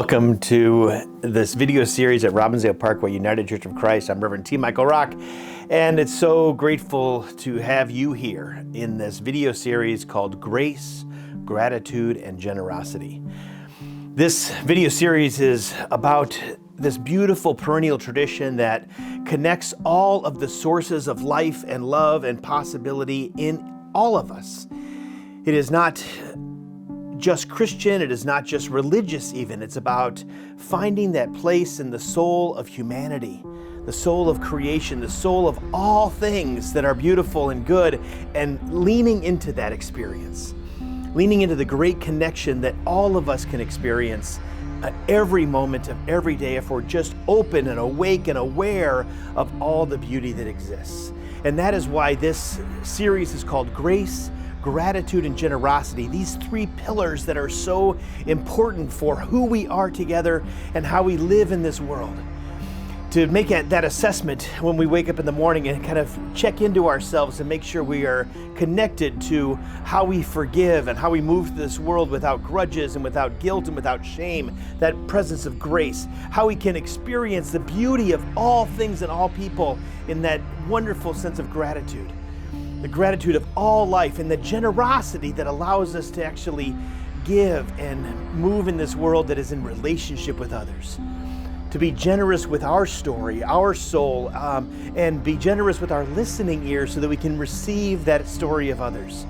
Welcome to this video series at Robbinsdale Parkway United Church of Christ. I'm Reverend T. Michael Rock, and it's so grateful to have you here in this video series called Grace, Gratitude, and Generosity. This video series is about this beautiful perennial tradition that connects all of the sources of life and love and possibility in all of us. It is not just Christian, it is not just religious even. It's about finding that place in the soul of humanity, the soul of creation, the soul of all things that are beautiful and good, and leaning into that experience, leaning into the great connection that all of us can experience at every moment of every day if we're just open and awake and aware of all the beauty that exists. And that is why this series is called Grace, Gratitude, and Generosity, these three pillars that are so important for who we are together and how we live in this world. To make that assessment when we wake up in the morning and kind of check into ourselves and make sure we are connected to how we forgive and how we move through this world without grudges and without guilt and without shame, that presence of grace, how we can experience the beauty of all things and all people in that wonderful sense of gratitude. The gratitude of all life and the generosity that allows us to actually give and move in this world that is in relationship with others. To be generous with our story, our soul, and be generous with our listening ears so that we can receive that story of others.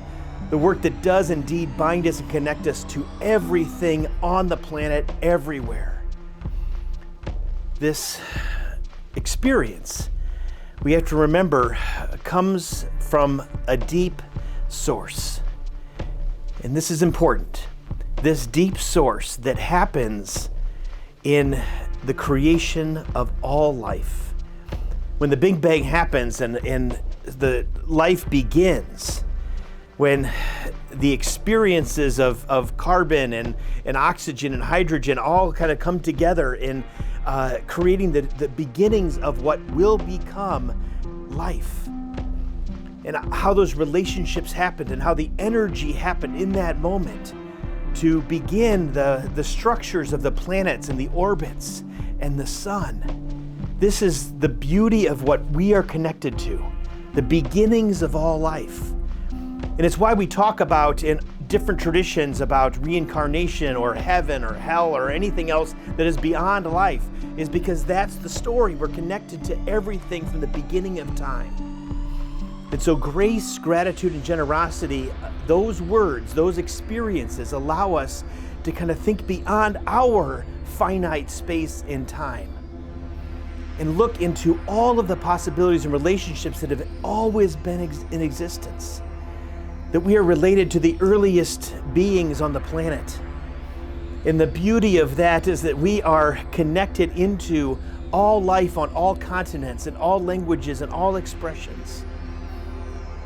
The work that does indeed bind us and connect us to everything on the planet, everywhere. This experience, we have to remember, comes from a deep source. And this is important. This deep source that happens in the creation of all life. When the Big Bang happens and the life begins, when the experiences of carbon and oxygen and hydrogen all kind of come together in creating the beginnings of what will become life. And how those relationships happened and how the energy happened in that moment to begin the structures of the planets and the orbits and the sun. This is the beauty of what we are connected to, the beginnings of all life. And it's why we talk about in different traditions about reincarnation or heaven or hell or anything else that is beyond life, is because that's the story. We're connected to everything from the beginning of time. And so grace, gratitude, and generosity, those words, those experiences allow us to kind of think beyond our finite space and time and look into all of the possibilities and relationships that have always been in existence. That we are related to the earliest beings on the planet. And the beauty of that is that we are connected into all life on all continents and all languages and all expressions.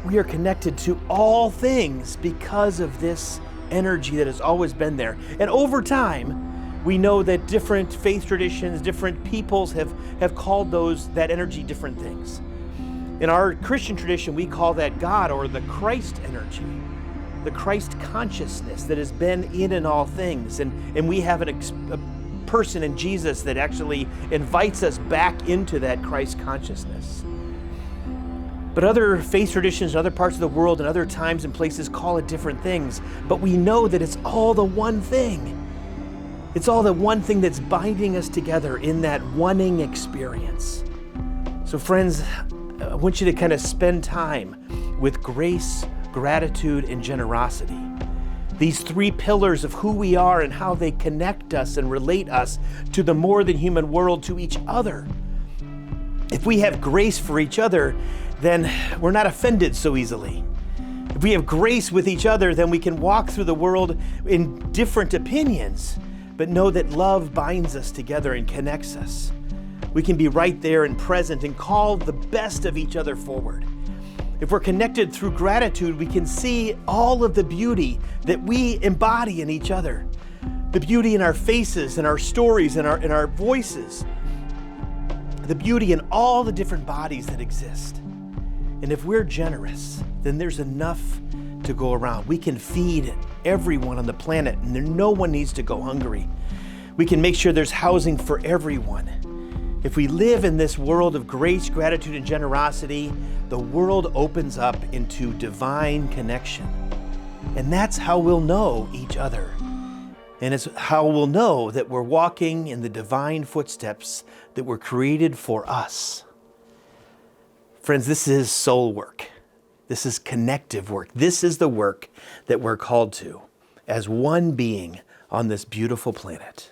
We are connected to all things because of this energy that has always been there. And over time, we know that different faith traditions, different peoples have called that energy different things. In our Christian tradition, we call that God, or the Christ energy, the Christ consciousness that has been in all things. And we have a person in Jesus that actually invites us back into that Christ consciousness. But other faith traditions in other parts of the world and other times and places call it different things. But we know that it's all the one thing. It's all the one thing that's binding us together in that oneing experience. So friends, I want you to kind of spend time with grace, gratitude, and generosity. These three pillars of who we are and how they connect us and relate us to the more than human world, to each other. If we have grace for each other, then we're not offended so easily. If we have grace with each other, then we can walk through the world in different opinions, but know that love binds us together and connects us. We can be right there and present and call the best of each other forward. If we're connected through gratitude, we can see all of the beauty that we embody in each other. The beauty in our faces and our stories and our voices. The beauty in all the different bodies that exist. And if we're generous, then there's enough to go around. We can feed everyone on the planet, and no one needs to go hungry. We can make sure there's housing for everyone. If we live in this world of grace, gratitude, and generosity, the world opens up into divine connection. And that's how we'll know each other. And it's how we'll know that we're walking in the divine footsteps that were created for us. Friends, this is soul work. This is connective work. This is the work that we're called to as one being on this beautiful planet.